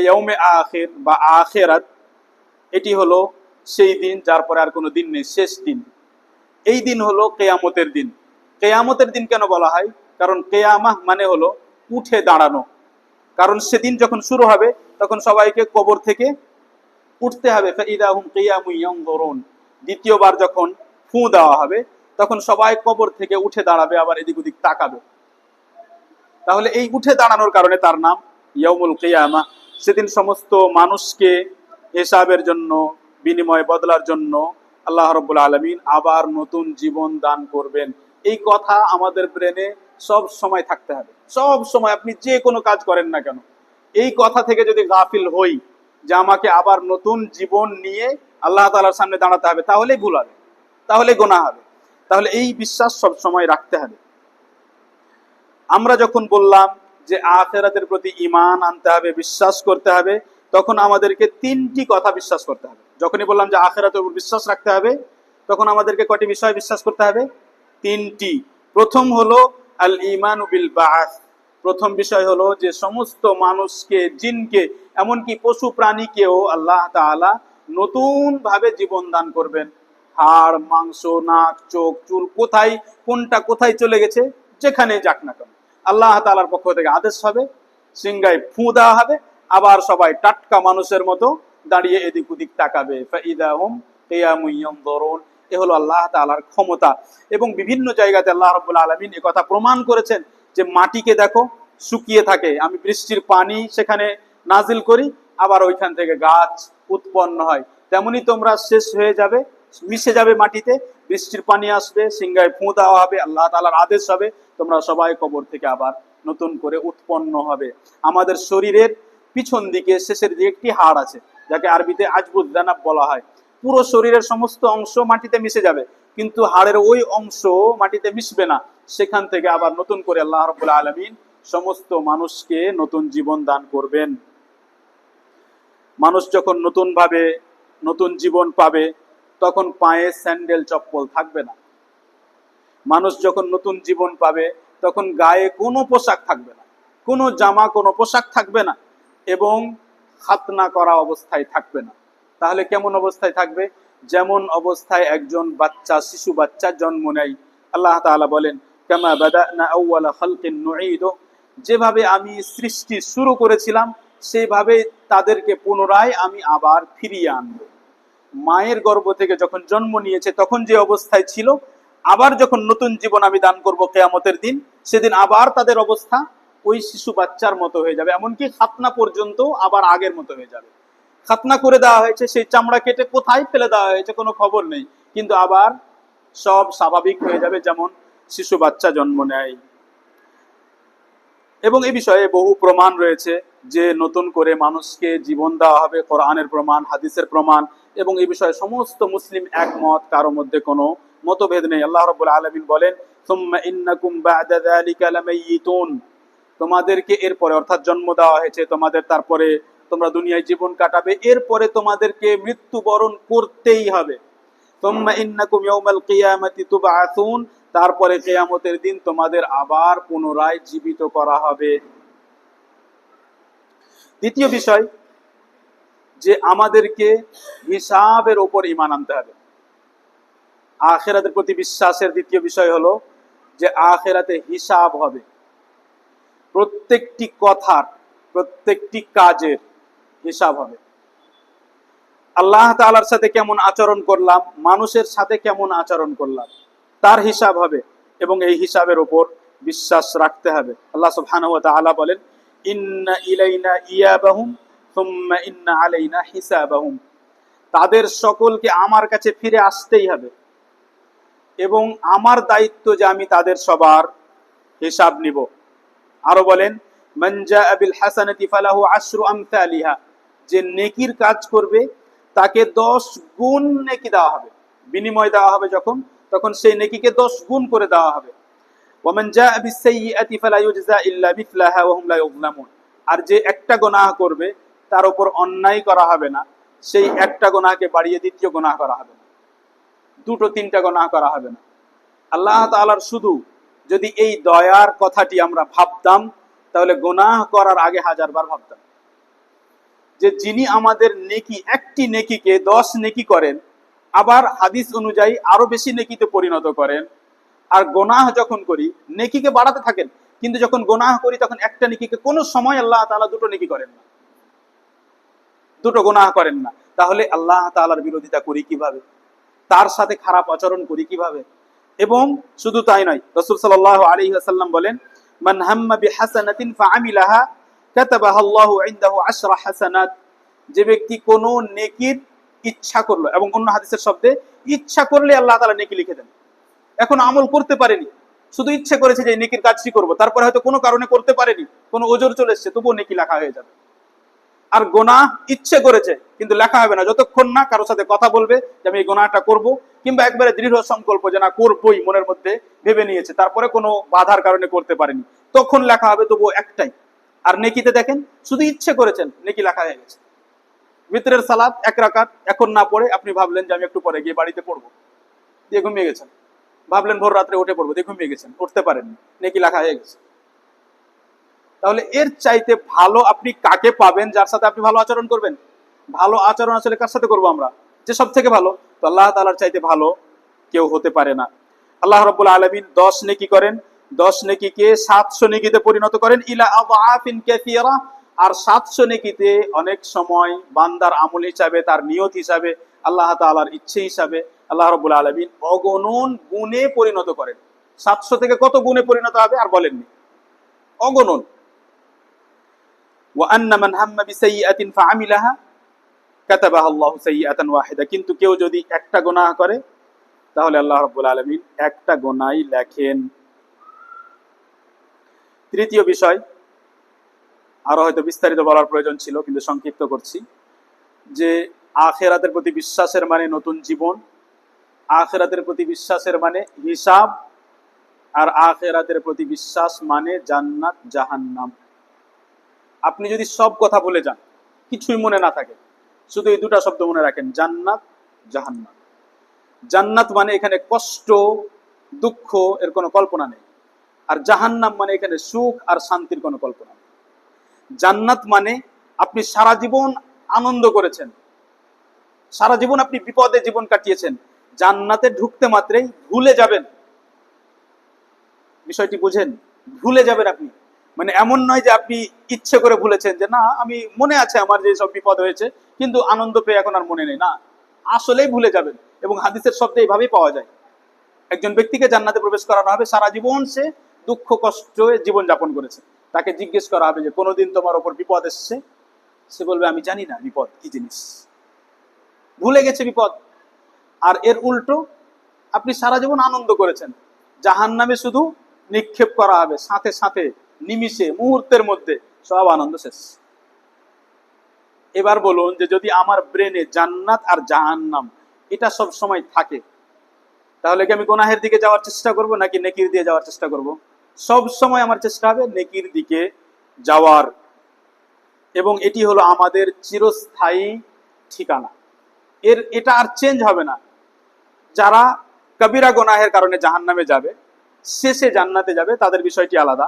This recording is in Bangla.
ইয়াউমে আখির বা আখিরাত, এটি হলো সেই দিন যার পরে আর কোনো দিন নেই, শেষ দিন। এই দিন হলো কেয়ামতের দিন। কেয়ামতের দিন কেন বলা হয়? কারণ কেয়ামাহ মানে হলো উঠে দাঁড়ানো। কারণ সেদিন যখন শুরু হবে তখন সবাইকে কবর থেকে উঠতে হবে। ফাইদা হুম কিয়ামুন ইয়ানজুরুন, দ্বিতীয়বার যখন ফু দেওয়া হবে তখন সবাই কবর থেকে উঠে দাঁড়াবে, আবার এদিক ওদিক তাকাবে। তাহলে এই উঠে দাঁড়ানোর কারণে তার নাম ইয়াউমুল কিয়ামা। সেদিন সমস্ত মানুষকে হিসাবের জন্য, বিনিময় বদলার জন্য আল্লাহ রাব্বুল আলামিন আবার নতুন জীবন দান করবেন। এই কথা আমাদের ব্রেনে সব সময় থাকতে হবে। সব সময় আপনি যে কোনো কাজ করেন না কেন, এই কথা থেকে যদি গাফিল হই যে আমাকে আবার নতুন জীবন নিয়ে আল্লাহ তাআলার সামনে দাঁড়াতে হবে, তাহলেই ভুল হবে, তাহলে গোনাহ হবে। তাহলে এই বিশ্বাস সব সময় রাখতে হবে। আমরা যখন বললাম যে আখিরাতের প্রতি ঈমান আনতে হবে, বিশ্বাস করতে হবে, তখন আমাদেরকে তিনটি কথা বিশ্বাস করতে হবে। যখনই বললাম যে আখিরাতের উপর বিশ্বাস রাখতে হবে, তখন আমাদেরকে কয়টি বিষয় বিশ্বাস করতে হবে? তিনটি। প্রথম হলো আল ঈমানু বিল বা'স। প্রথম বিষয় হলো যে সমস্ত মানুষকে, জিনকে, এমনকি পশু প্রাণীকেও আল্লাহ তাআলা নতুন ভাবে জীবন দান করবেন। হাড় মাংস, নাক চোখ চুল কোথায় কোনটা কোথায় চলে গেছে, যেখানে যাক না কেন, আল্লাহ তাআলার পক্ষ থেকে আদেশ হবে, সিংগায় ফু দেওয়া হবে, আবার সবাই টাটকা মানুষের মতো দাঁড়িয়ে এদিক ওদিক তাকাবে। ফাইদা হুম কিয়ামুন ইয়ানজুরুন। এ হলো আল্লাহ তাআলার ক্ষমতা। এবং বিভিন্ন জায়গাতে আল্লাহ রাব্বুল আলামিন এ কথা প্রমাণ করেছেন যে মাটিকে দেখো শুকিয়ে থাকে, আমি বৃষ্টির পানি সেখানে নাজিল করি, আবার ওইখান থেকে গাছ উৎপন্ন হয়। তেমনি তোমরা শেষ হয়ে যাবে, মিশে যাবে মাটিতে, বৃষ্টির পানি আসবে, সিংহায় ফু দেওয়া হবে, আল্লাহ তাআলার আদেশ হবে, তোমরা সবাই কবর থেকে আবার নতুন করে উৎপন্ন হবে। আমাদের শরীরের পিছন দিকে শেষের দিকে একটি হাড় আছে, যাকে আরবিতে আজবুদ দানাব বলা হয়। পুরো শরীরের সমস্ত অংশ মাটিতে মিশে যাবে, কিন্তু হাড়ের ওই অংশ মাটিতে মিশবে না। সেখান থেকে আবার নতুন করে আল্লাহ রাব্বুল আলামিন সমস্ত মানুষকে নতুন জীবন দান করবেন। মানুষ যখন নতুন ভাবে নতুন জীবন পাবে, তখন পায়ে স্যান্ডেল চপ্পল থাকবে না। মানুষ যখন নতুন জীবন পাবে তখন গায়ে কোনো পোশাক থাকবে না, কোনো জামা কোনো পোশাক থাকবে না, এবং খাতনা করা অবস্থায় থাকবে না। তাহলে কেমন অবস্থায় থাকবে? যেমন অবস্থায় একজন বাচ্চা, শিশু বাচ্চা জন্ম নেয়। আল্লাহ তাআলা বলেন, কামা বাদানা আউওয়ালা খালকিন নুঈদু, যেভাবে আমি সৃষ্টি শুরু করেছিলাম সেইভাবে তাদেরকে পুনরায় আমি আবার ফিরিয়ে আনবো। মায়ের গর্ভ থেকে যখন জন্ম নিয়েছে তখন যে অবস্থায় ছিল, আবার যখন নতুন জীবন আমি দান করব কিয়ামতের দিন, সেদিন আবার তাদের অবস্থা ওই শিশু বাচ্চার মতো হয়ে যাবে। এমনকি খাতনা পর্যন্ত আবার আগের মতো হয়ে যাবে। খাতনা করে দেওয়া হয়েছে, সেই চামড়া কেটে কোথায় ফেলে দেওয়া হয়েছে কোনো খবর নেই, কিন্তু আবার সব স্বাভাবিক হয়ে যাবে, যেমন শিশু বাচ্চা জন্ম নেয়। এবং এই বিষয়ে বহু প্রমাণ রয়েছে যে নতুন করে মানুষকে জীবন দেওয়া হবে, কোরআনের প্রমাণ, হাদিসের প্রমাণ, এবং এই বিষয়ে সমস্ত মুসলিম একমত, কারো মধ্যে কোনো মতভেদ নেই। আল্লাহ রাব্বুল আলামিন বলেন, সুম্মা ইন্নাকুম বা'দা যালিকা লামাইয়িতুন, তোমাদেরকে এরপরে, অর্থাৎ জন্ম দেওয়া হয়েছে তোমাদের, তারপরে তোমরা দুনিয়ায় জীবন কাটাবে, এরপরে তোমাদেরকে মৃত্যুবরণ করতেই হবে। সুম্মা ইন্নাকুম ইয়াউমাল কিয়ামাতি তুবআসুন, তারপরে কিয়ামতের দিন তোমাদের আবার পুনরায় জীবিত করা হবে। দ্বিতীয় বিষয়, যে আমাদেরকে হিসাবের উপর ঈমান আনতে হবে। আখিরাতের প্রতি বিশ্বাসের দ্বিতীয় বিষয় হলো যে আখিরাতে হিসাব হবে। প্রত্যেকটি কথার, প্রত্যেকটি কাজের হিসাব হবে। আল্লাহ তাআলার সাথে কেমন আচরণ করলাম, মানুষের সাথে কেমন আচরণ করলাম, তার হিসাব হবে, এবং এই হিসাবের উপর বিশ্বাস রাখতে হবে। আল্লাহ সুবহানাহু ওয়া তাআলা বলেন, ইন্না ইলাইনা ইয়াবাহুম সুম্মা ইন্না আলাইনা হিসাবাহুম, তাদের সকলকে আমার কাছে ফিরে আসতেই হবে, এবং আমার দায়িত্ব যে আমি তাদের সবার হিসাব নিব। আরো বলেন, মান জাআ বিল হাসানাতি ফালাহু আশরু আমসালিহা, যে নেকির কাজ করবে তাকে 10 গুণ নেকি দেওয়া হবে, বিনিময় দেওয়া হবে যখন, তখন সেই নেকিকে 10 গুণ করে দেওয়া হবে। ওয়া মান জাআ বিস সাইয়্যাতি ফালা ইউজজা ইল্লা মিসলাহা ওয়া হুম লা ইউযলামুন, আর যে একটা গুনাহ করবে তার উপর অন্যায় করা হবে না, সেই একটা গুনাহকে বাড়িয়ে দ্বিতীয় গুনাহ করা হবে না, দুটো তিনটা গুনাহ করা হবে না। আল্লাহ তাআলার শুধু যদি এই দয়ার কথাটি আমরা ভাবতাম, তাহলে গুনাহ করার আগে 1000 বার ভাবতাম। যে যিনি আমাদের নেকি, একটি নেকিকে 10 নেকি করেন, আবার হাদিস অনুযায়ী আরো বেশি নেকিতে পরিণত করেন। আর গোনাহ যখন করি নেকিকে বাড়াতে থাকেন, কিন্তু যখন গোনাহ করি তখন একটা নেকিকে কোনো সময় আল্লাহ তাআলা দুটো নেকি করেন না, দুটো গোনাহ করেন না। তাহলে আল্লাহ তাআলার বিরোধিতা করি কিভাবে, তার সাথে খারাপ আচরণ করি কিভাবে? এবং শুধু তাই নয়, রাসূল সাল্লাল্লাহু আলাইহি ওয়াসাল্লাম বলেন, মান হাম্মা বিহাসানাতিন ফাআমিলাহা কাতাবাহা আল্লাহু ইনদাহু 10 হাসানাত। যে ব্যক্তি কোনো নেকির ইচ্ছা করলো, এবং অন্য হাদিসের শব্দে ইচ্ছা করলে আল্লাহ তাআলা নেকি লিখে দেন। এখন আমল করতে পারেনি, শুধু ইচ্ছে করেছে যে নেকির কাজটি করব, তারপরে হয়তো কোনো কারণে করতে পারেনি, কোনো ওজর চলে এসেছে, তবুও নেকি লেখা হয়ে যাবে। আর গোনাহ ইচ্ছে করেছে কিন্তু লেখা হবে না যতক্ষণ না কারোর সাথে কথা বলবে যে আমি এই গোনাহটা করব, কিংবা একবারে দৃঢ় সংকল্প যে না করবই মনের মধ্যে ভেবে নিয়েছে, তারপরে কোনো বাধার কারণে করতে পারেনি, তখন লেখা হবে তবুও একটাই। আর নেকিতে দেখেন শুধু ইচ্ছে করেছেন, নেকি লেখা হয়ে গেছে। ভিতরের সালাত 1 রাকাত এখন না পড়ে আপনি ভাবলেন যে আমি একটু পরে গিয়ে বাড়িতে পড়বো, দিয়ে ঘুমিয়ে গেছেন। ভাবলেন ভোর রাত্রে উঠে পড়বো, দিয়ে ঘুমিয়ে গেছেন, উঠতে পারেননি, নেকি লেখা হয়ে গেছে। তাহলে এর চাইতে ভালো আপনি কাকে পাবেন যার সাথে আপনি ভালো আচরণ করবেন? ভালো আচরণ আসলে কার সাথে করবো আমরা? যে সব থেকে ভালো, তো আল্লাহ তাআলার চাইতে ভালো কেউ হতে পারে না। আল্লাহ রাব্বুল আলামিন 10 নেকি করেন, 10 নেকিকে 700 নেকিতে পরিণত করেন, ইলা আযআফিন কাসীরা। আর 700 নেকিতে অনেক সময় বান্দার আমল হিসাবে, তার নিয়ত হিসাবে, আল্লাহ তাআলার ইচ্ছে হিসাবে আল্লাহ রাব্বুল আলামিন অগণন গুণে পরিণত করেন। 700 থেকে কত গুণে পরিণত হবে আর বলেননি, অগণন। وأن من هم بسيئة فعملها كتبها الله سيئة واحدة। কিন্তু কেউ যদি একটা গুনাহ করে তাহলে আল্লাহ রাব্বুল আলামিন একটা গুনাহই লেখেন। তৃতীয় বিষয়, আরো হয়তো বিস্তারিত বলার প্রয়োজন ছিল কিন্তু সংক্ষিপ্ত করছি, যে আখিরাতের প্রতি বিশ্বাসের মানে নতুন জীবন, আখিরাতের প্রতি বিশ্বাসের মানে হিসাব, আর আখিরাতের প্রতি বিশ্বাস মানে জান্নাত জাহান্নাম। আপনি যদি সব কথা ভুলে যান, কিছুই মনে না থাকে, শুধু এই দুটা শব্দ মনে রাখেন, জান্নাত জাহান্নাম। জান্নাত মানে এখানে কষ্ট দুঃখ এর কোনো কল্পনা নেই, আর জাহান্নাম মানে এখানে সুখ আর শান্তির কোনো কল্পনা নেই। জান্নাত মানে আপনি সারা জীবন আনন্দ করেছেন, সারা জীবন আপনি বিপদে জীবন কাটিয়েছেন, জান্নাতে ঢুকতে মাত্রই ভুলে যাবেন। বিষয়টি বুঝেন, ভুলে যাবেন আপনি। মানে এমন নয় যে আপনি ইচ্ছে করে ভুলেছেন যে না আমি মনে আছে আমার যে সব বিপদ হয়েছে, কিন্তু আনন্দ পেয়ে এখন আর মনে নেই, না, আসলেই ভুলে যাবেন। এবং হাদিসের শব্দে এইভাবেই পাওয়া যায়, একজন ব্যক্তিকে জান্নাতে প্রবেশ করানো হবে, সারা জীবন সে দুঃখ কষ্ট জীবন যাপন করেছে, তাকে জিজ্ঞেস করা হবে যে কোনোদিন তোমার ওপর বিপদ এসছে? সে বলবে আমি জানি না বিপদ কি জিনিস, ভুলে গেছে বিপদ। আর এর উল্টো আপনি সারা জীবন আনন্দ করেছেন, জাহান্নামে শুধু নিক্ষেপ করা হবে, সাথে সাথে নিমিষে মুহূর্তের মধ্যে সব আনন্দ শেষ। এবার বলুন যে যদি আমার ব্রেনে জান্নাত আর জাহান্নাম এটা সব সময় থাকে, তাহলে কি আমি গুনাহের দিকে যাওয়ার চেষ্টা করব নাকি নেকির দিয়ে যাওয়ার চেষ্টা করব? সব সময় আমার চেষ্টা হবে নেকির দিকে যাওয়ার। এবং এটি হলো আমাদের চিরস্থায়ী ঠিকানা, এটা আর চেঞ্জ হবে না। যারা কবিরা গুনাহের কারণে জাহান্নামে যাবে, শেষে জান্নাতে যাবে, তাদের বিষয়টি আলাদা।